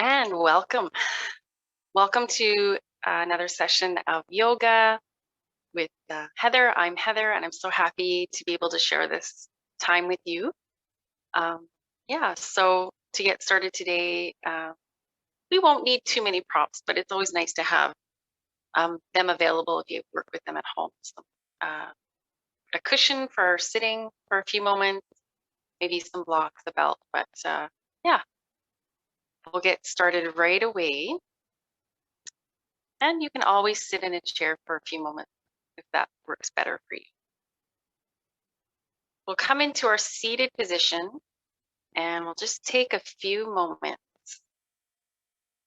And welcome. Welcome to another session of yoga with Heather. I'm Heather, and I'm so happy to be able to share this time with you. So to get started today, we won't need too many props, but it's always nice to have them available if you work with them at home. So, a cushion for sitting for a few moments, maybe some blocks, a belt, but we'll get started right away. And you can always sit in a chair for a few moments if that works better for you. We'll come into our seated position and we'll just take a few moments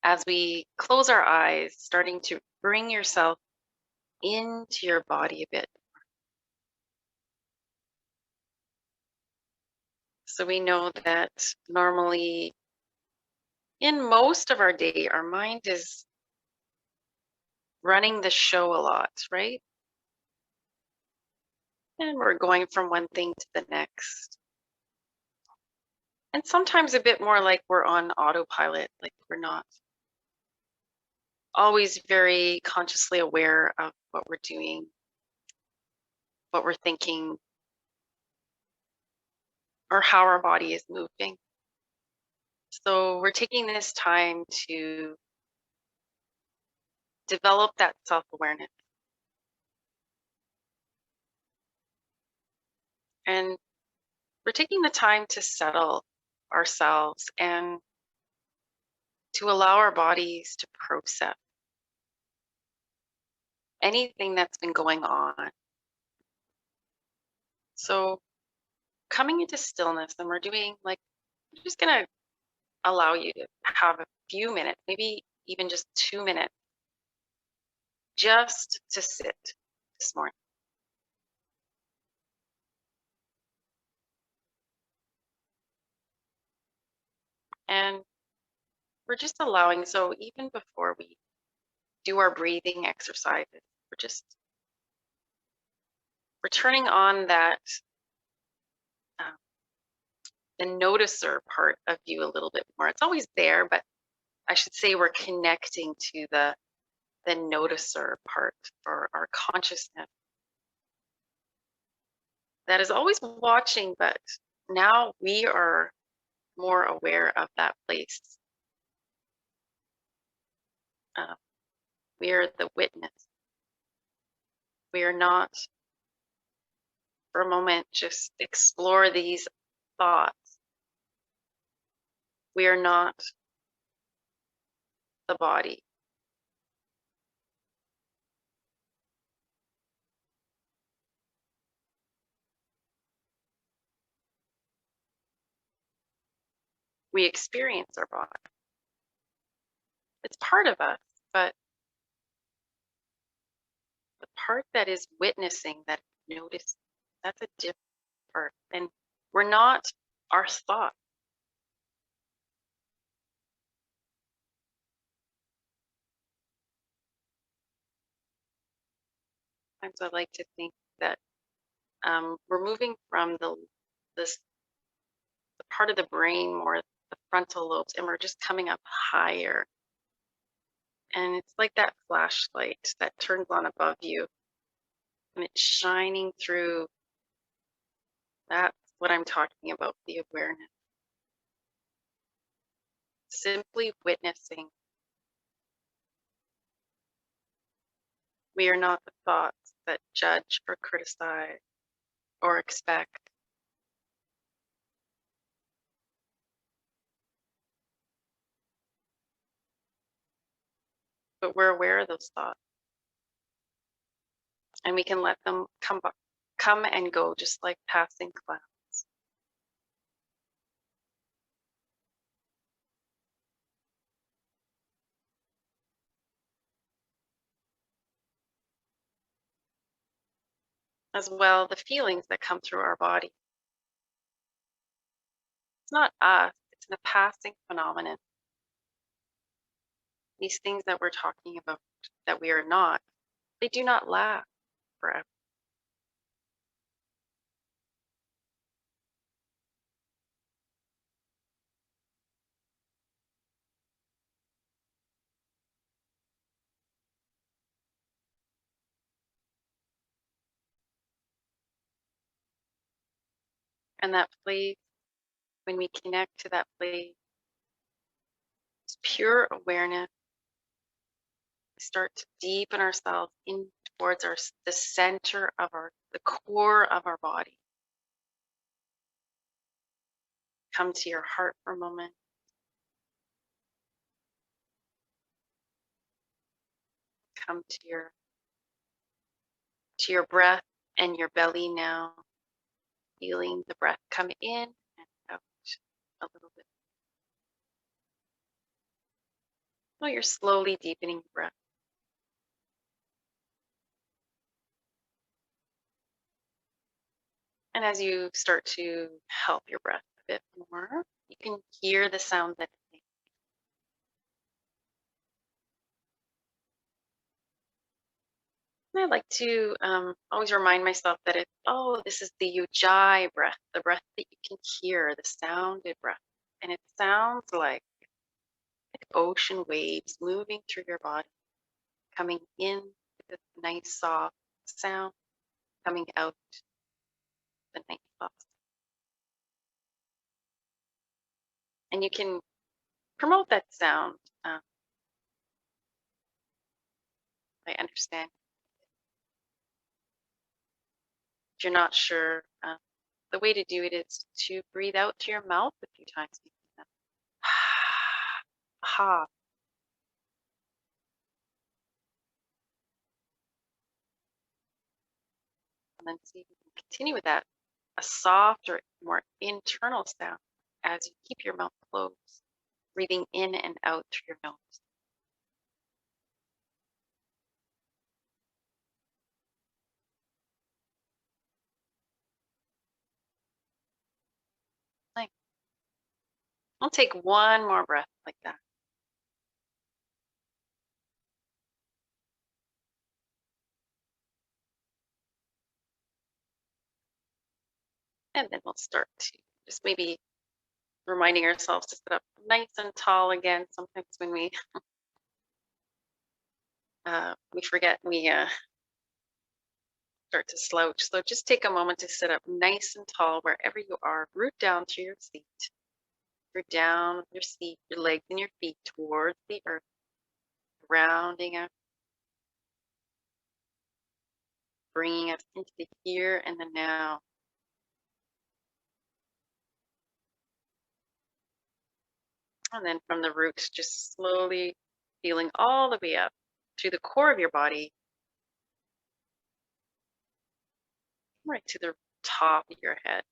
as we close our eyes, starting to bring yourself into your body a bit. So we know that normally in most of our day, our mind is running the show a lot, right? And we're going from one thing to the next. And sometimes a bit more like we're on autopilot, like we're not always very consciously aware of what we're doing, what we're thinking, or how our body is moving. So we're taking this time to develop that self-awareness. And we're taking the time to settle ourselves and to allow our bodies to process anything that's been going on. So coming into stillness, and we're just going to allow you to have a few minutes, maybe even just 2 minutes, just to sit this morning. And we're just allowing, so even before we do our breathing exercises, we're turning on that the noticer part of you a little bit more. It's always there, but I should say we're connecting to the noticer part, or our consciousness that is always watching, but now we are more aware of that place. We are the witness. We are not, for a moment, just explore these thoughts. We are not the body. We experience our body. It's part of us, but the part that is witnessing, that notice, that's a different part. And we're not our thoughts. Sometimes I like to think that we're moving from the part of the brain, more the frontal lobes, and we're just coming up higher. And it's like that flashlight that turns on above you and it's shining through. That's what I'm talking about, the awareness. Simply witnessing. We are not the thoughts that judge or criticize or expect. But we're aware of those thoughts. And we can let them come and go, just like passing clouds. As well, the feelings that come through our body. It's not us, it's the passing phenomenon. These things that we're talking about, that we are not, they do not last forever. And that place, when we connect to that place, it's pure awareness. We start to deepen ourselves in towards the center of the core of our body. Come to your heart for a moment. Come to your breath and your belly now. Feeling the breath come in and out a little bit. So you're slowly deepening your breath. And as you start to help your breath a bit more, you can hear the sound that it makes. And I like to always remind myself that this is the ujjayi breath, the breath that you can hear, the sounded breath. And it sounds like ocean waves moving through your body, coming in with this nice soft sound, coming out the nice soft. And you can promote that sound by understanding. If you're not sure, the way to do it is to breathe out through your mouth a few times. Ha. And then see if you can continue with that, a softer, more internal sound as you keep your mouth closed, breathing in and out through your nose. Like, I'll take one more breath like that. And then we'll start to just maybe reminding ourselves to sit up nice and tall again. Sometimes when we forget, we start to slouch. So just take a moment to sit up nice and tall wherever you are. Root down through your seat. Root down your seat, your legs and your feet towards the earth, rounding up, bringing us into the here and the now. And then from the roots, just slowly feeling all the way up through the core of your body, right to the top of your head.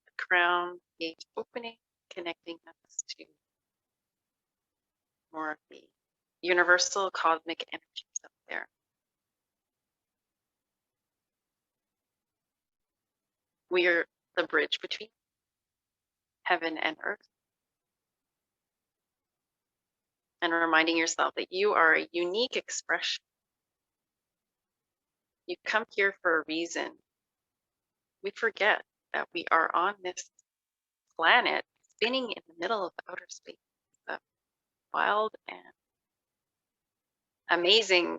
The crown gate opening, connecting us to more of the universal cosmic energies up there. We are the bridge between heaven and earth. And reminding yourself that you are a unique expression. You come here for a reason. We forget that we are on this planet spinning in the middle of outer space. It's a wild and amazing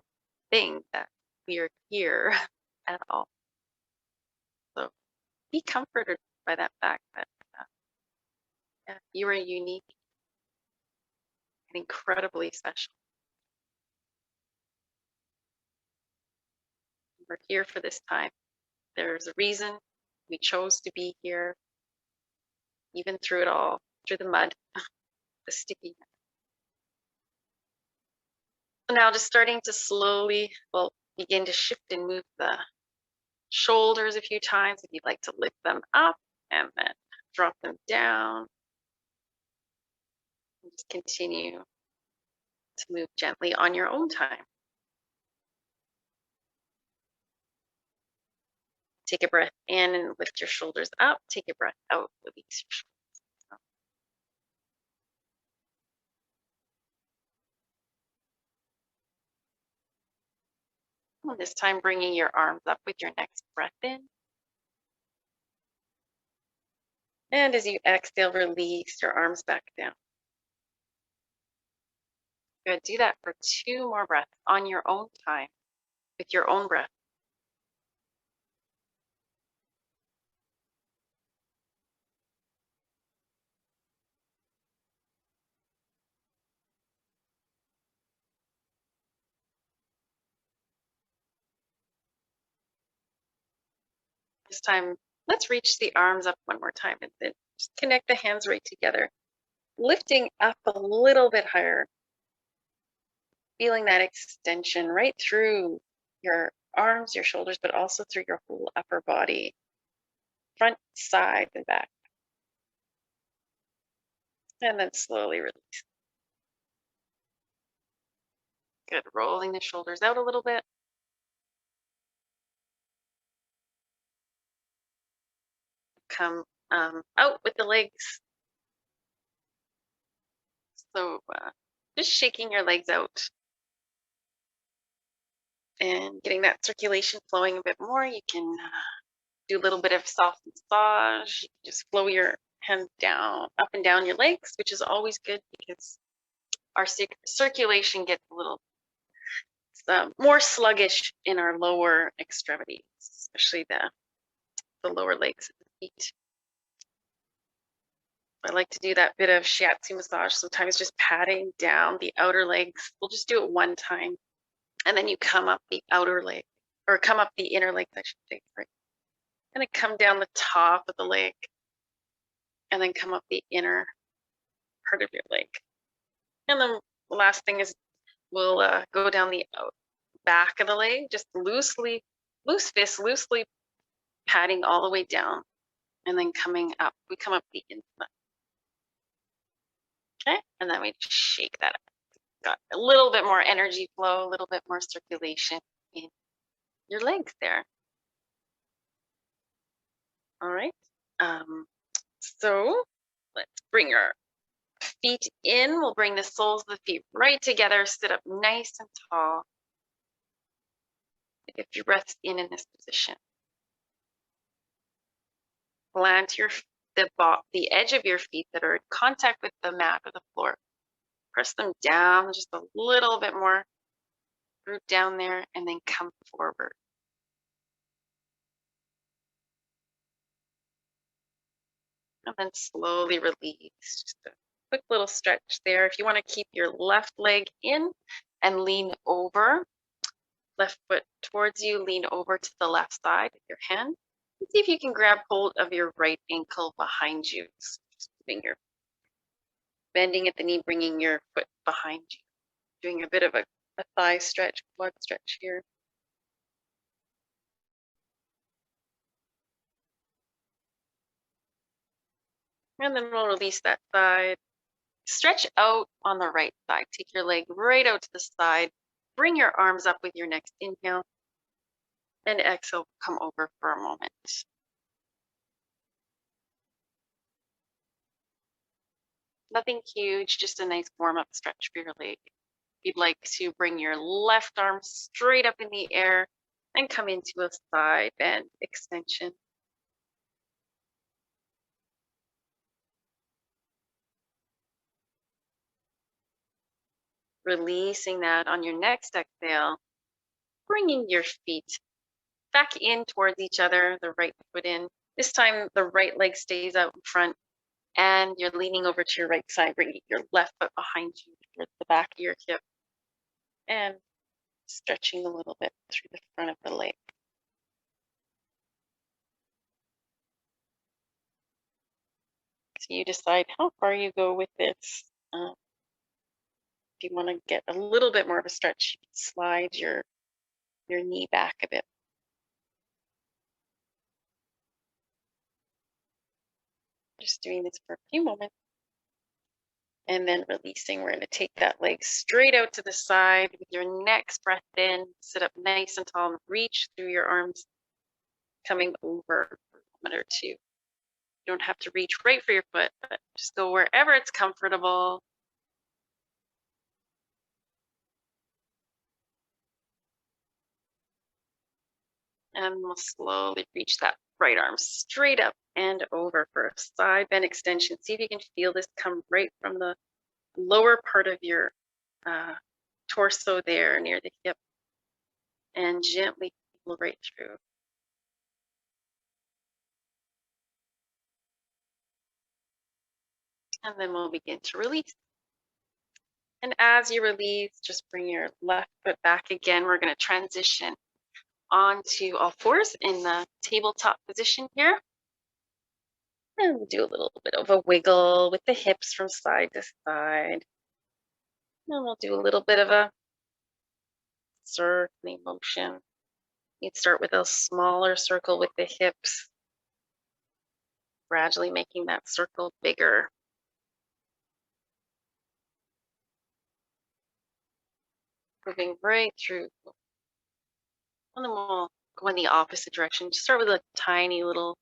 thing that we are here at all. So be comforted by that fact that you are unique and incredibly special. We're here for this time. There's a reason we chose to be here, even through it all, through the mud, the stickiness. So now just starting to slowly, begin to shift and move the shoulders a few times if you'd like to lift them up and then drop them down. And just continue to move gently on your own time. Take a breath in and lift your shoulders up. Take a breath out, release your shoulders up. And this time, bringing your arms up with your next breath in. And as you exhale, release your arms back down. Good. Do that for 2 more breaths on your own time with your own breath. this time, let's reach the arms up one more time and then just connect the hands right together, lifting up a little bit higher, feeling that extension right through your arms, your shoulders, but also through your whole upper body, front, side, and back. And then slowly release. Good. Rolling the shoulders out a little bit. Come out with the legs. So just shaking your legs out and getting that circulation flowing a bit more. You can do a little bit of soft massage. You can just flow your hand down, up and down your legs, which is always good because our circulation gets a little more sluggish in our lower extremities, especially the lower legs and the feet. I like to do that bit of shiatsu massage, sometimes just patting down the outer legs. We'll just do it one time. And then you come up the outer leg, or come up the inner legs, I should say. Right? And then come down the top of the leg, and then come up the inner part of your leg. And then the last thing is we'll go down the back of the leg, just loose fist, loosely patting all the way down, and then coming up. We come up the inside. Okay, and then we shake that up. Got a little bit more energy flow, a little bit more circulation in your legs there. All right. So let's bring our feet in. We'll bring the soles of the feet right together. Sit up nice and tall. Get your breath in this position. Plant the edge of your feet that are in contact with the mat or the floor. Press them down just a little bit more. Root down there and then come forward. And then slowly release. Just a quick little stretch there. If you want to keep your left leg in and lean over, left foot towards you, lean over to the left side with your hand. And see if you can grab hold of your right ankle behind you. So just bending at the knee, bringing your foot behind you. Doing a bit of a thigh stretch, quad stretch here. And then we'll release that side. Stretch out on the right side. Take your leg right out to the side. Bring your arms up with your next inhale. And exhale, come over for a moment. Nothing huge, just a nice warm-up stretch for your leg. You'd like to bring your left arm straight up in the air and come into a side bend extension. Releasing that on your next exhale, bringing your feet back in towards each other, the right foot in. This time, the right leg stays out in front, and you're leaning over to your right side, bringing your left foot behind you towards the back of your hip, and stretching a little bit through the front of the leg. So you decide how far you go with this. If you want to get a little bit more of a stretch, you can slide your knee back a bit. Just doing this for a few moments. And then releasing. We're going to take that leg straight out to the side with your next breath in. Sit up nice and tall and reach through your arms, coming over for a moment or two. You don't have to reach right for your foot, but just go wherever it's comfortable. And we'll slowly reach that right arm straight up and over for a side bend extension. See if you can feel this come right from the lower part of your torso there near the hip, and gently pull right through. And then we'll begin to release. And as you release, just bring your left foot back again. We're going to transition onto all fours in the tabletop position here. And we'll do a little bit of a wiggle with the hips from side to side. And we'll do a little bit of a circling motion. You'd start with a smaller circle with the hips, gradually making that circle bigger. Moving right through. And then we'll go in the opposite direction. Just start with a tiny little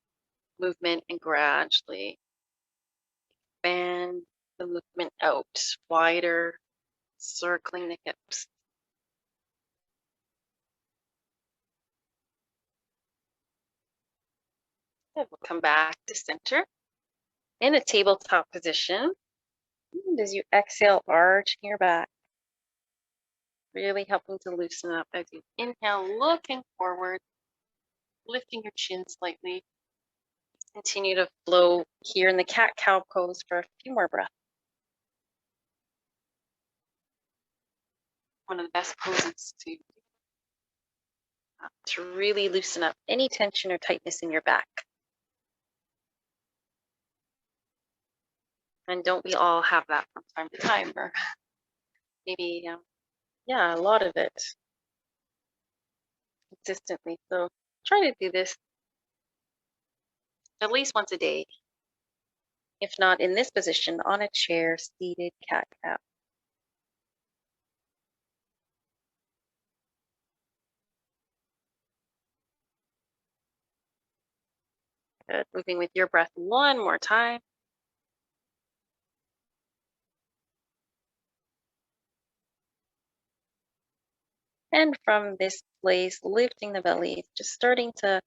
movement and gradually expand the movement out wider, circling the hips. And we'll come back to center in a tabletop position. And as you exhale, arching your back, really helping to loosen up as you inhale, looking forward, lifting your chin slightly. Continue to flow here in the cat-cow pose for a few more breaths. One of the best poses to really loosen up any tension or tightness in your back. And don't we all have that from time to time, or maybe, yeah, a lot of it consistently. So try to do this at least once a day. If not in this position, on a chair, seated cat-cow. Good. Moving with your breath one more time. And from this place, lifting the belly, just starting to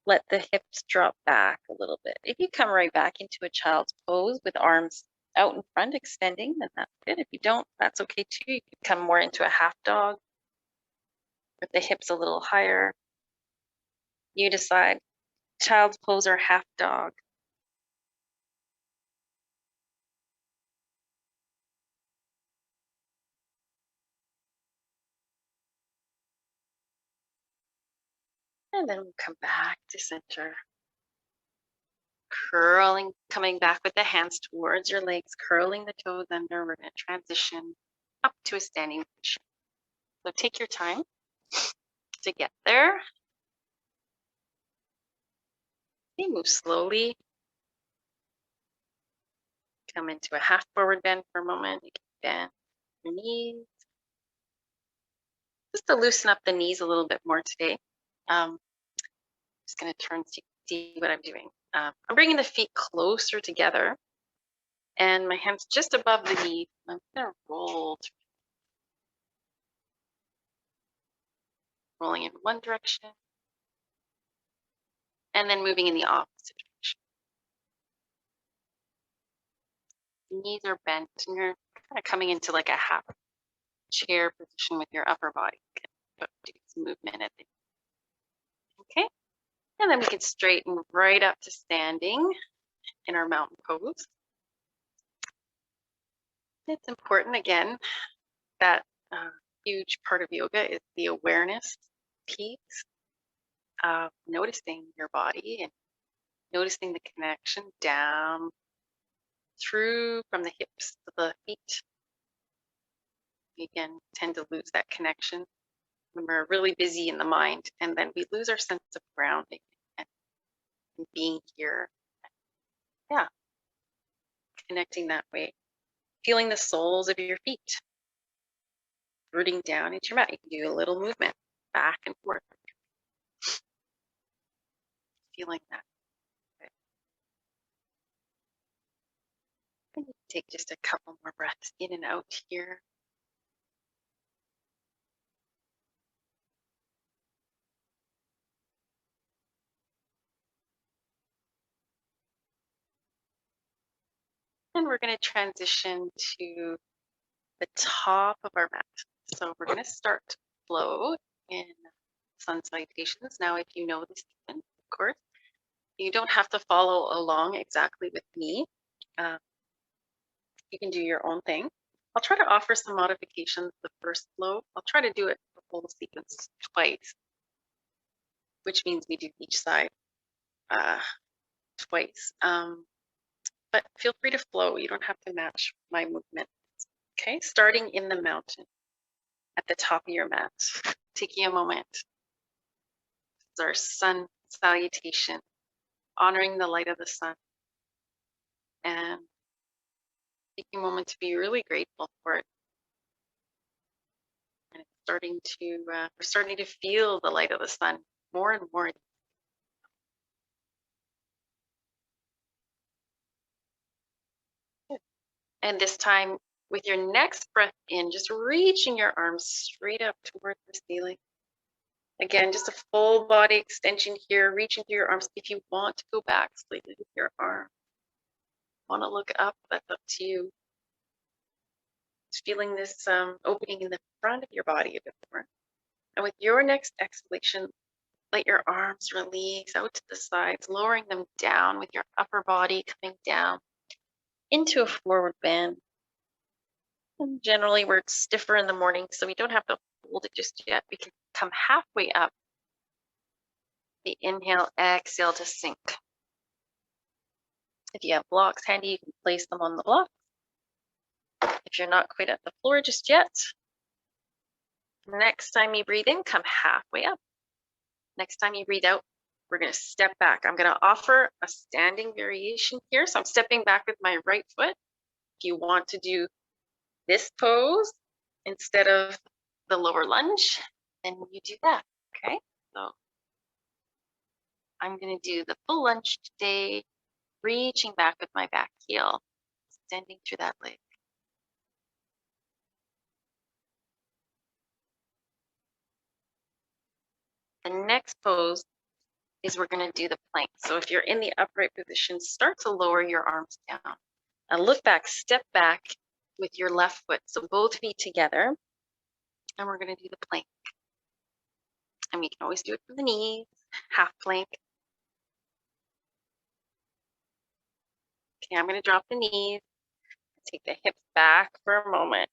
let the hips drop back a little bit. If you come right back into a child's pose with arms out in front, extending, then that's good. If you don't, that's okay too. You can come more into a half dog with the hips a little higher. You decide. Child's pose or half dog. And then we'll come back to center. Curling, coming back with the hands towards your legs, curling the toes under. We're going to transition up to a standing position. So take your time to get there. Okay, move slowly. Come into a half forward bend for a moment. You can bend your knees. Just to loosen up the knees a little bit more today. Just going to turn to see what I'm doing. I'm bringing the feet closer together and my hands just above the knee. I'm going to rolling in one direction and then moving in the opposite direction. Knees are bent and you're kind of coming into like a half chair position with your upper body. Do some movement at the okay. And then we can straighten right up to standing in our mountain pose. It's important, again, that huge part of yoga is the awareness piece of noticing your body and noticing the connection down through from the hips to the feet. We again tend to lose that connection when we're really busy in the mind, and then we lose our sense of grounding and being here. Yeah, connecting that way. Feeling the soles of your feet rooting down into your mat. You can do a little movement back and forth. Feeling that. And take just a couple more breaths in and out here. And we're going to transition to the top of our mat. So we're going to start to flow in Sun Salutations. Now, if you know this, of course, you don't have to follow along exactly with me. You can do your own thing. I'll try to offer some modifications the first flow. I'll try to do it the whole sequence twice. which means we do each side twice. But feel free to flow. You don't have to match my movement. Okay, starting in the mountain at the top of your mat. Taking a moment. It's our sun salutation, honoring the light of the sun, and taking a moment to be really grateful for it. And it's starting to, we're starting to feel the light of the sun more and more. And this time, with your next breath in, just reaching your arms straight up towards the ceiling. Again, just a full body extension here, reaching through your arms. If you want to go back slightly with your arm, want to look up, that's up to you. Just feeling this opening in the front of your body a bit more. And with your next exhalation, let your arms release out to the sides, lowering them down with your upper body coming down into a forward bend. And generally, we're stiffer in the morning, so we don't have to hold it just yet. We can come halfway up. The inhale, exhale to sink. If you have blocks handy, you can place them on the block. If you're not quite at the floor just yet, next time you breathe in, come halfway up. Next time you breathe out, we're going to step back. I'm going to offer a standing variation here. So I'm stepping back with my right foot. If you want to do this pose instead of the lower lunge, then you do that. Okay, so I'm going to do the full lunge today, reaching back with my back heel, extending through that leg. The next pose is we're going to do the plank. So if you're in the upright position, start to lower your arms down. And look back, step back with your left foot. So both feet together. And we're going to do the plank. And we can always do it from the knees, half plank. Okay, I'm going to drop the knees. Take the hips back for a moment.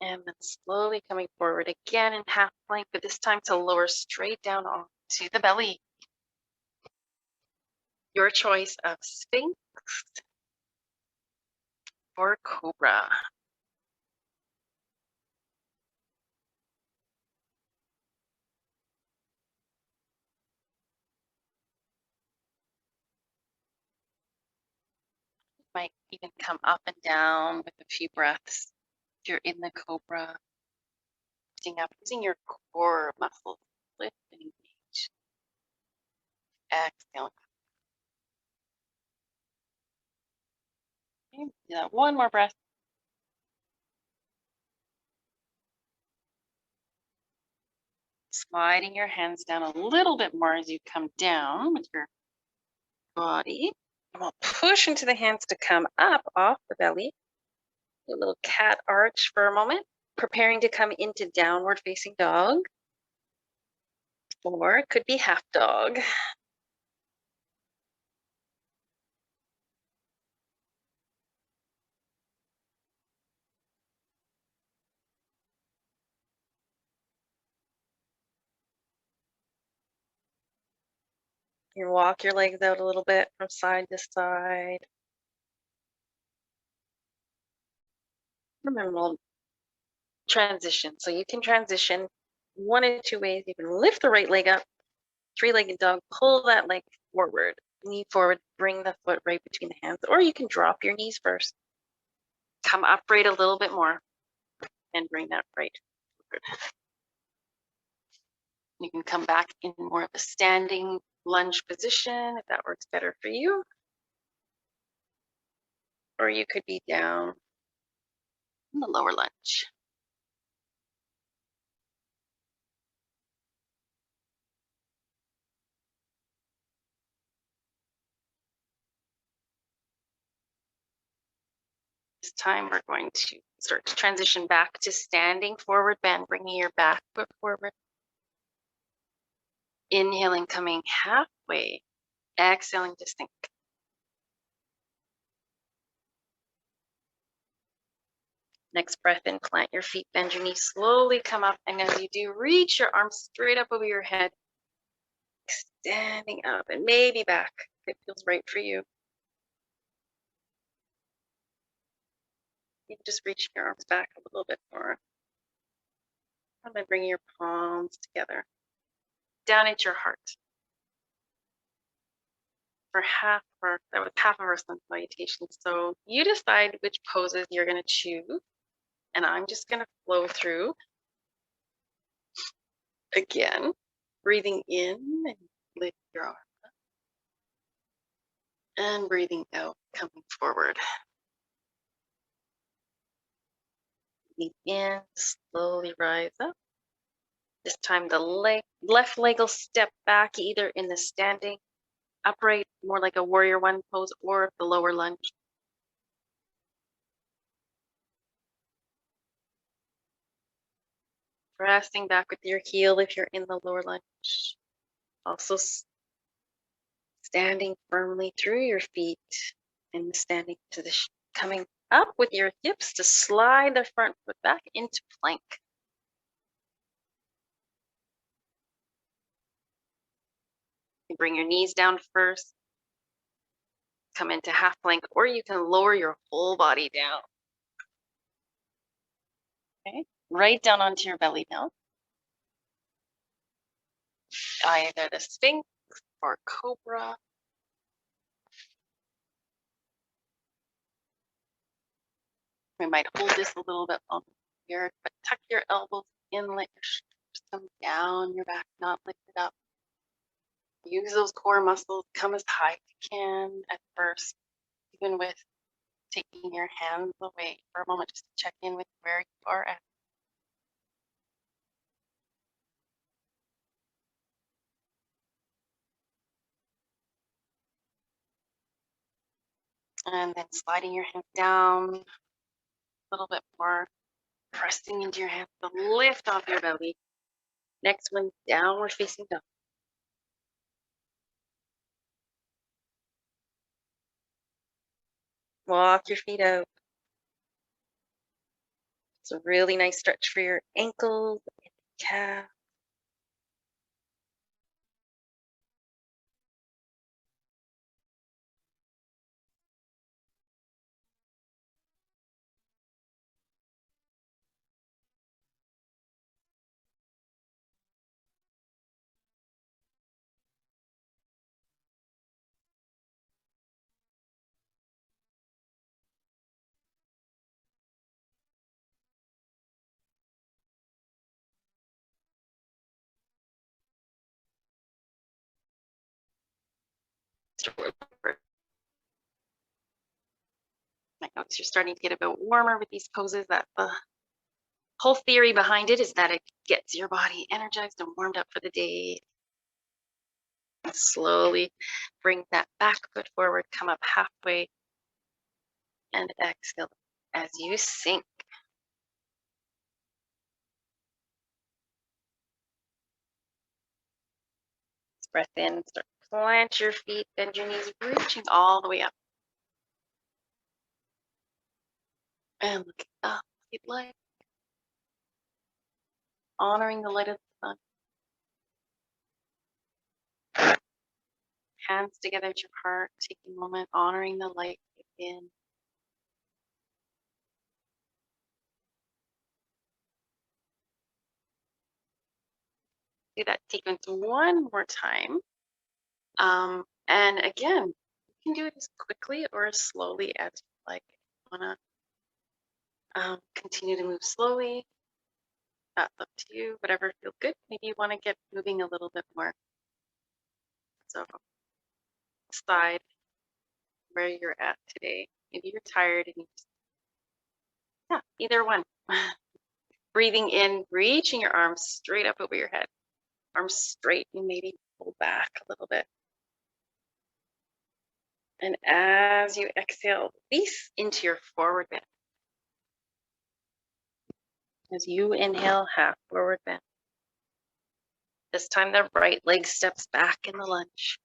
And then slowly coming forward again in half plank, but this time to lower straight down onto the belly. Your choice of Sphinx or Cobra. Might even come up and down with a few breaths. If you're in the Cobra, lifting up, using your core muscles, lift and engage. Exhale. Okay, do that one more breath. Sliding your hands down a little bit more as you come down with your body. And we'll push into the hands to come up off the belly. A little cat arch for a moment. Preparing to come into downward facing dog. Or it could be half dog. You walk your legs out a little bit from side to side. Remember, we'll transition. So you can transition one of two ways. You can lift the right leg up, three-legged dog, pull that leg forward, knee forward, bring the foot right between the hands, or you can drop your knees first. Come upright a little bit more and bring that right forward. You can come back in more of a standing lunge position if that works better for you. Or you could be down in the lower lunge. This time we're going to start to transition back to standing forward bend, bringing your back foot forward. Inhaling, coming halfway. Exhaling to sink. Next breath in, plant your feet, bend your knees, slowly come up. And as you do, reach your arms straight up over your head. Standing up and maybe back. It feels right for you. You can just reach your arms back a little bit more. And then bring your palms together. Down at your heart. For that was half of our sun salutation. So you decide which poses you're going to choose. And I'm just going to flow through. Again, breathing in and lift your arm up. And breathing out, coming forward. Breathing in, slowly rise up. This time the left leg will step back either in the standing upright, more like a warrior one pose, or the lower lunge. Pressing back with your heel if you're in the lower lunge. Also standing firmly through your feet and standing to the coming up with your hips to slide the front foot back into plank. You bring your knees down first, come into half plank, or you can lower your whole body down. Okay, right down onto your belly now. Either the Sphinx or Cobra. We might hold this a little bit longer here, but tuck your elbows in, let your shoulders come down your back, not lift it up. Use those core muscles, come as high as you can at first, even with taking your hands away for a moment, just to check in with where you are at. And then sliding your hands down a little bit more, pressing into your hands to lift off your belly. Next one, downward facing dog. Walk your feet out. It's a really nice stretch for your ankles and calf. I notice you're starting to get a bit warmer with these poses. That the whole theory behind it is that it gets your body energized and warmed up for the day. And slowly bring that back foot forward, come up halfway, and exhale as you sink. Breath in, start plant your feet, bend your knees, reaching all the way up. And look up if you'd like. Honoring the light of the sun. Hands together at your heart, taking a moment, honoring the light within. Do that sequence one more time. And again, you can do it as quickly or as slowly as you like. If you want to continue to move slowly, that's up to you, whatever feels good. Maybe you want to get moving a little bit more. So decide where you're at today. Maybe you're tired and you just, yeah, either one. Breathing in, reaching your arms straight up over your head. Arms straight, and maybe pull back a little bit. And as you exhale, release into your forward bend. As you inhale, half forward bend. This time the right leg steps back in the lunge.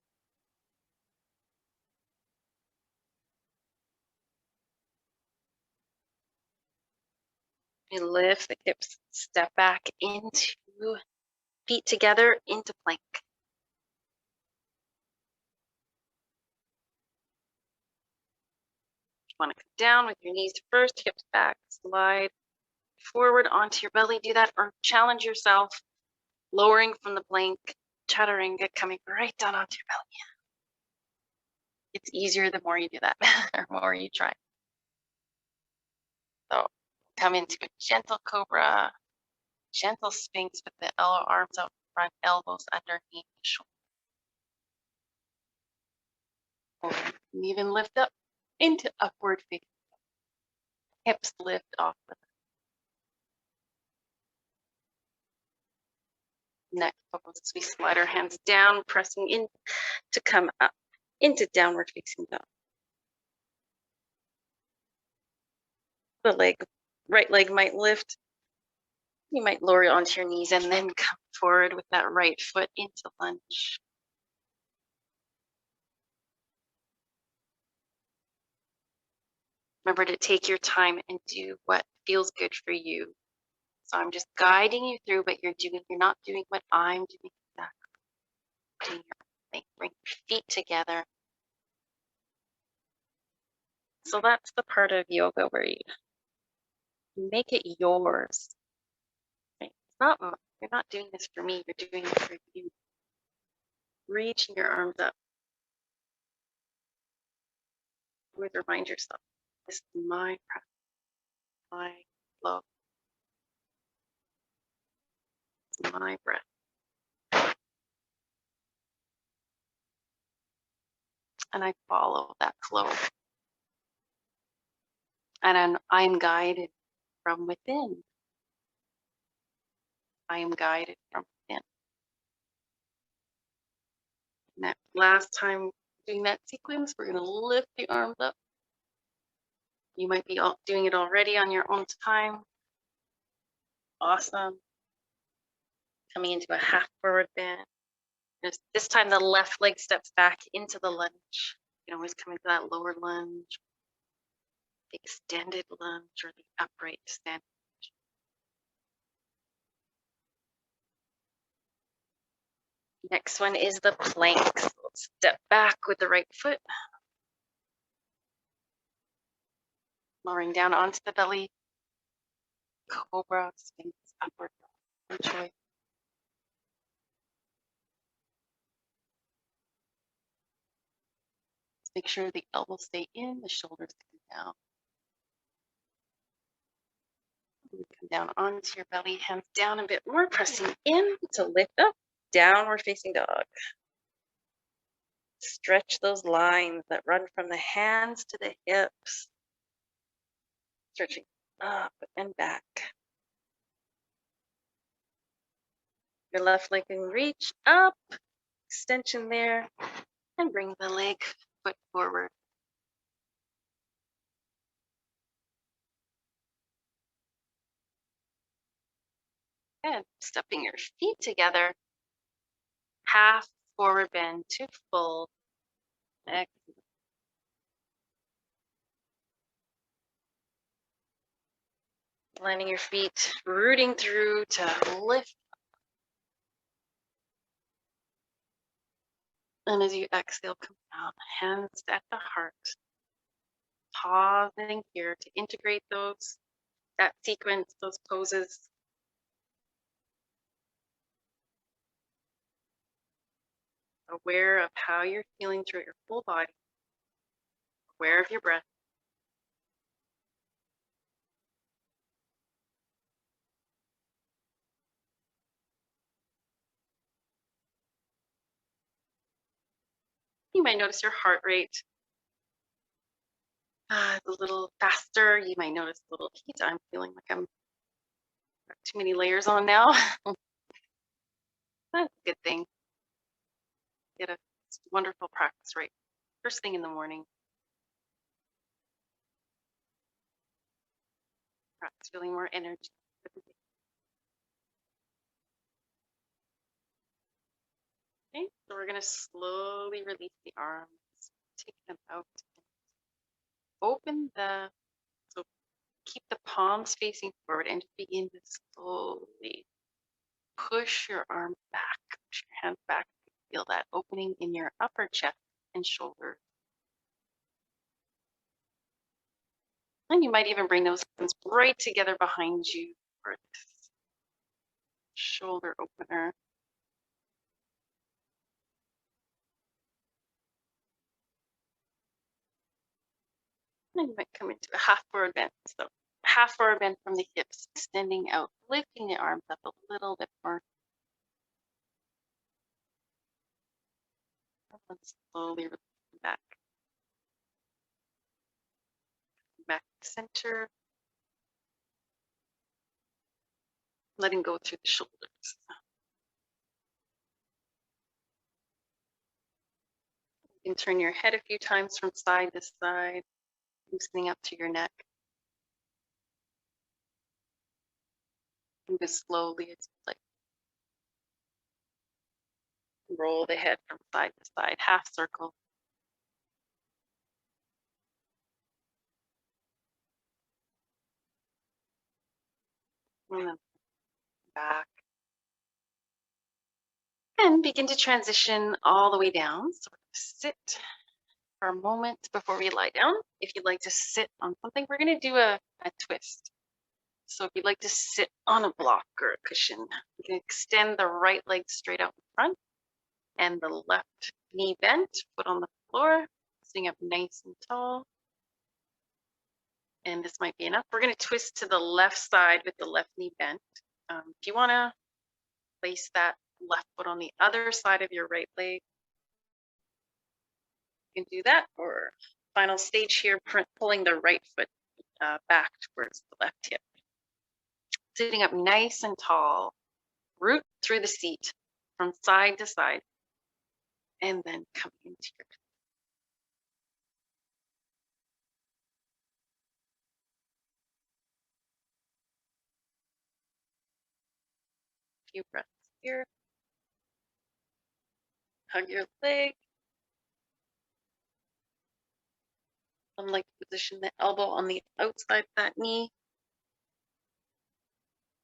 You lift the hips, step back into feet together into plank. You want to come down with your knees first, hips back, slide forward onto your belly. Do that, or challenge yourself, lowering from the plank, chaturanga, coming right down onto your belly. It's easier the more you do that, or more you try. So come into a gentle cobra, gentle sphinx with the arms out front, elbows underneath the shoulder. Or you can even lift up into upward facing. Hips lift off the neck. As we slide our hands down, pressing in to come up into downward facing dog. The right leg might lift. You might lower it onto your knees and then come forward with that right foot into lunge. Remember to take your time and do what feels good for you. So I'm just guiding you through, but you're not doing what I'm doing exactly. Doing your own thing. Bring your feet together. So that's the part of yoga where you make it yours. Right? It's not, you're not doing this for me, you're doing it for you. Reaching your arms up. Always remind yourself, this is my breath, my flow, it's my breath. And I follow that flow. And I'm guided from within. I am guided from within. And that last time doing that sequence, we're going to lift the arms up. You might be doing it already on your own time. Awesome. Coming into a half forward bend. This time the left leg steps back into the lunge. You can always come into that lower lunge, the extended lunge, or the upright stand. Next one is the plank. So let's step back with the right foot. Lowering down onto the belly. Cobra, Sphinx, upward dog, your choice. Make sure the elbows stay in, the shoulders come down. Come down onto your belly, hands down a bit more, pressing in to lift up, downward facing dog. Stretch those lines that run from the hands to the hips. Stretching up and back. Your left leg can reach up, extension there, and bring the leg foot forward. And stepping your feet together, half forward bend to full. Excellent. Landing your feet, rooting through to lift. And as you exhale, come down, hands at the heart. Pausing here to integrate that sequence, those poses. Aware of how you're feeling through your full body. Aware of your breath. You might notice your heart rate a little faster. You might notice a little heat. I'm feeling like I'm got too many layers on now. That's a good thing. Get a wonderful practice right first thing in the morning. Practice feeling more energy. Okay, so we're going to slowly release the arms, take them out. So keep the palms facing forward and just begin to slowly push your arms back, push your hands back. Feel that opening in your upper chest and shoulders. And you might even bring those hands right together behind you for this shoulder opener. And you might come into a half forward bend. So half forward bend from the hips, extending out, lifting the arms up a little bit more. And slowly releasing back. Back to center. Letting go through the shoulders. You can turn your head a few times from side to side, loosening up through your neck. Move as slowly as you like. Roll the head from side to side, half circle. And then back. And begin to transition all the way down. So sit for a moment before we lie down. If you'd like to sit on something, we're going to do a twist. So if you'd like to sit on a block or a cushion, you can extend the right leg straight out in front and the left knee bent, foot on the floor, sitting up nice and tall. And this might be enough. We're going to twist to the left side with the left knee bent. If you want to place that left foot on the other side of your right leg, you can do that. Or final stage here, pulling the right foot back towards the left hip. Sitting up nice and tall, root through the seat from side to side, and then coming into your few breaths here. Hug your leg. Unlike to position the elbow on the outside of that knee.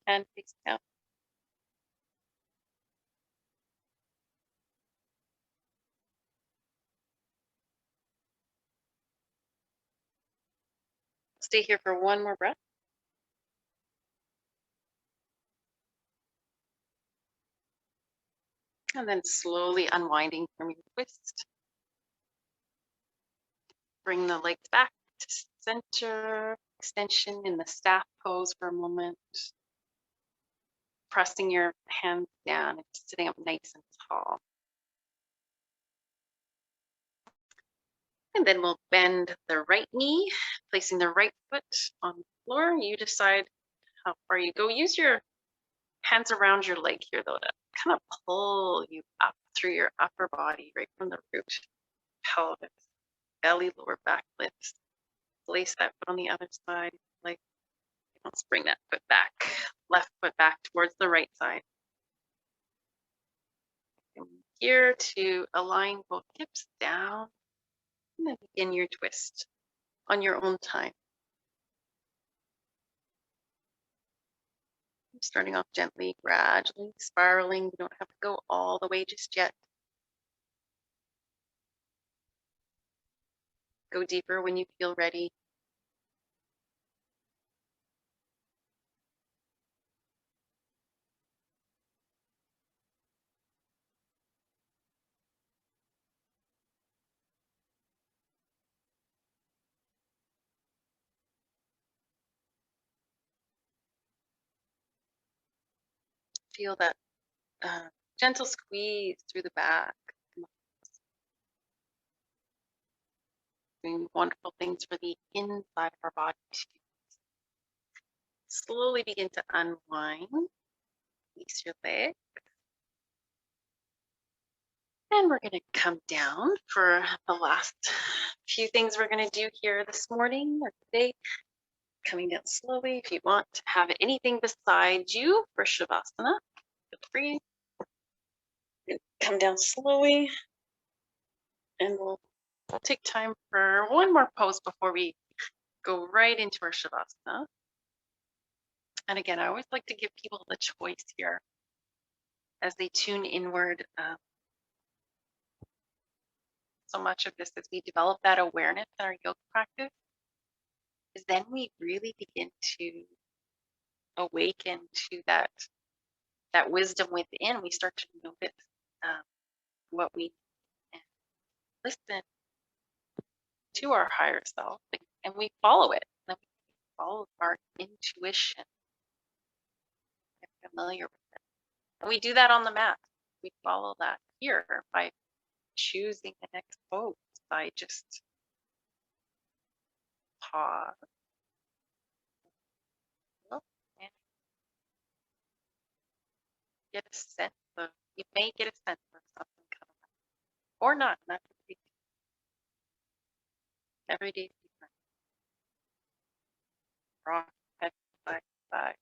And face down. Stay here for one more breath. And then slowly unwinding from your twist. Bring the legs back to center, extension in the staff pose for a moment. Pressing your hands down and sitting up nice and tall. And then we'll bend the right knee, placing the right foot on the floor. You decide how far you go. Use your hands around your leg here, though, to kind of pull you up through your upper body, right from the root, pelvis, belly, lower back lifts. Place that foot on the other side. Like, let's bring that foot back, left foot back towards the right side. And here to align both hips down, and then begin your twist on your own time. Starting off gently, gradually spiraling. You don't have to go all the way just yet. Go deeper when you feel ready. Feel that gentle squeeze through the back. Doing wonderful things for the inside of our body. Slowly begin to unwind. Release your leg. And we're going to come down for the last few things we're going to do here this morning or today. Coming down slowly. If you want to have anything beside you for Shavasana, feel free. Come down slowly. And we'll take time for one more pose before we go right into our Shavasana. And again, I always like to give people the choice here as they tune inward. So much of this as we develop that awareness in our yoga practice is then we really begin to awaken to that wisdom within. We start to notice um, what we and listen to our higher self, and we follow it. And we follow our intuition. Get familiar with it, and we do that on the mat. We follow that here by choosing the next pose, by just pause and get a sense of. You may get a sense of something coming up, or not. Not every day is different. Rock head side to side.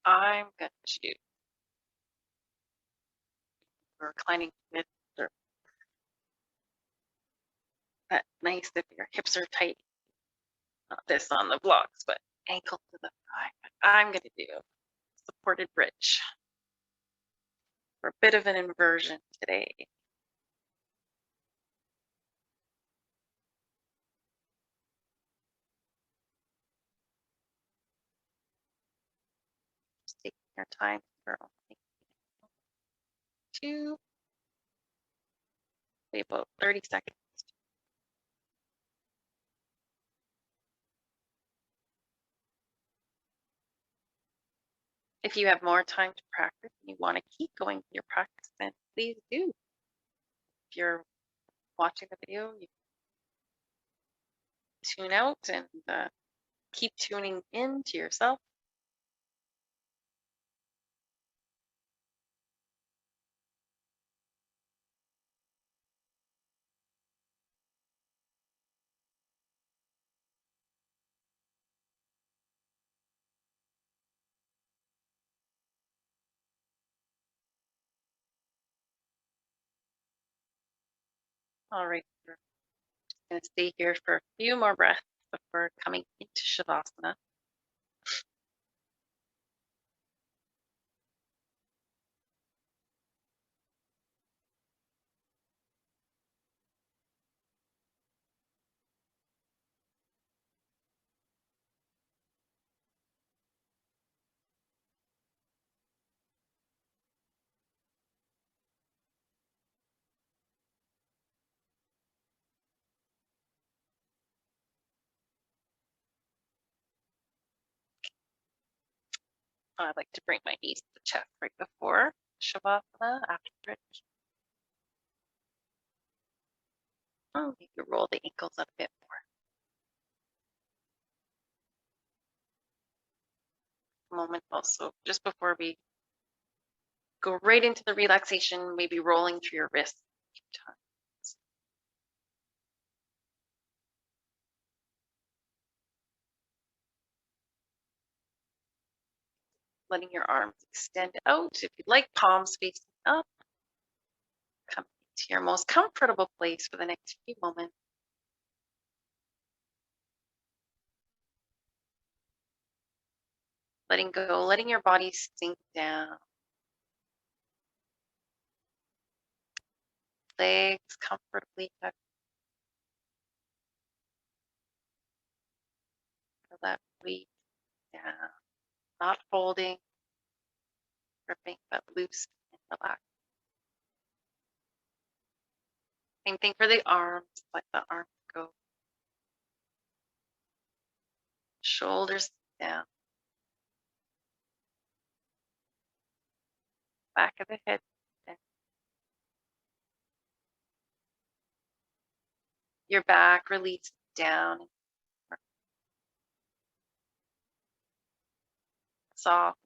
I'm going to reclining with or that nice if your hips are tight. Not this on the blocks, but ankle to the thigh. But I'm going to do a supported bridge for a bit of an inversion today. Just taking your time for only 2, maybe about 30 seconds. If you have more time to practice and you want to keep going with your practice, then please do. If you're watching the video, you tune out and keep tuning in to yourself. All right, we're going to stay here for a few more breaths before coming into Shavasana. I like to bring my knees to the chest right before Shavasana, after bridge. Oh, you can roll the ankles up a bit more. Moment also, just before we go right into the relaxation, maybe rolling through your wrists a few times. Letting your arms extend out. If you'd like, palms facing up. Come to your most comfortable place for the next few moments. Letting go, letting your body sink down. Legs comfortably tucked. Feel that weight down. Not holding, gripping, but loose and relaxed. Same thing for the arms. Let the arms go. Shoulders down. Back of the head down. Your back release down. Soft.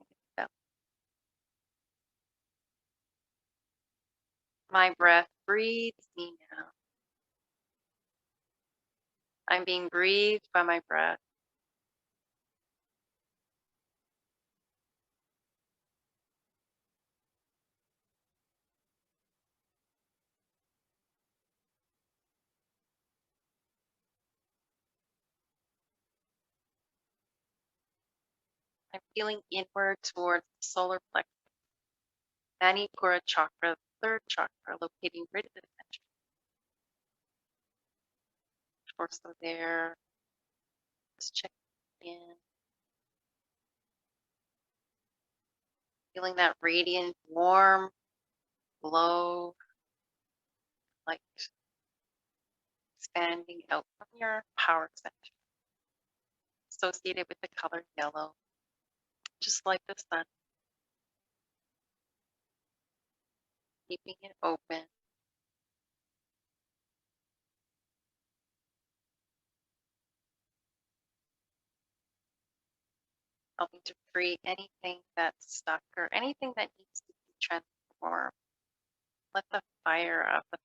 My breath breathes me now. I'm being breathed by my breath. I'm feeling inward towards the solar plexus, Manipura chakra, third chakra, locating right at the center. torso there. Just check in. Feeling that radiant, warm glow, light expanding out from your power center, associated with the color yellow, just like the sun, keeping it open, helping to free anything that's stuck or anything that needs to be transformed. Let the fire of the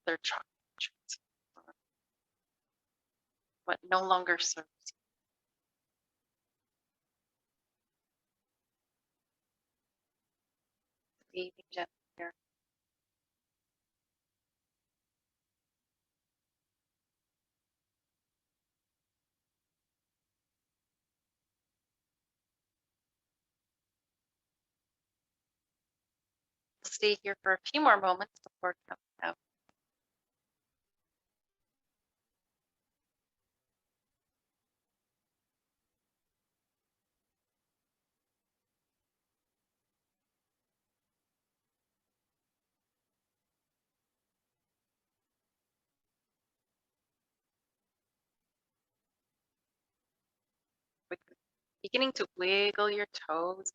third chakra transform what no longer serves you. Breathing gently here. Stay here for a few more moments before coming out. Beginning to wiggle your toes,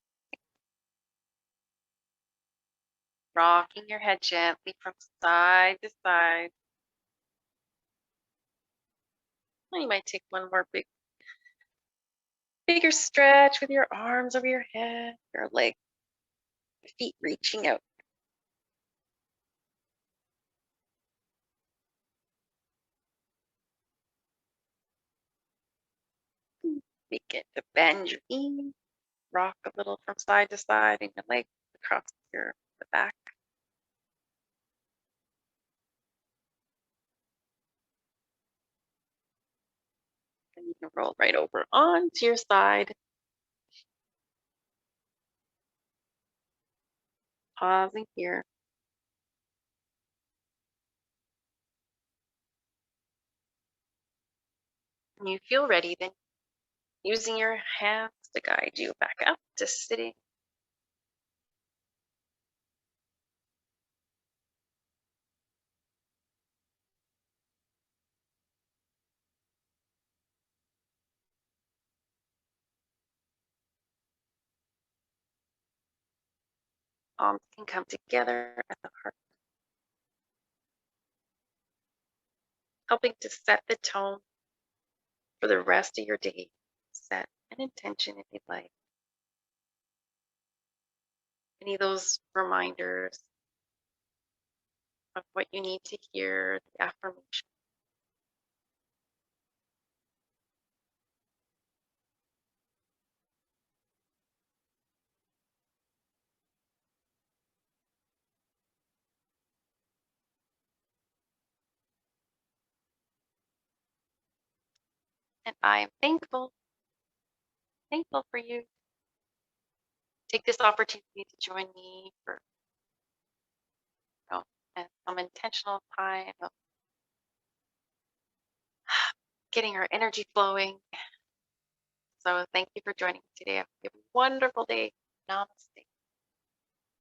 rocking your head gently from side to side. And you might take one more bigger stretch with your arms over your head, your legs, feet reaching out. Begin to bend your knees, rock a little from side to side, and your legs across the back. And you can roll right over onto your side. Pausing here. When you feel ready, then using your hands to guide you back up to sitting. Palms can come together at the heart, helping to set the tone for the rest of your day. Set an intention if you'd like. Any of those reminders of what you need to hear, the affirmation. And I am thankful for you. Take this opportunity to join me for some intentional time of getting our energy flowing. So thank you for joining me today. Have a wonderful day. Namaste.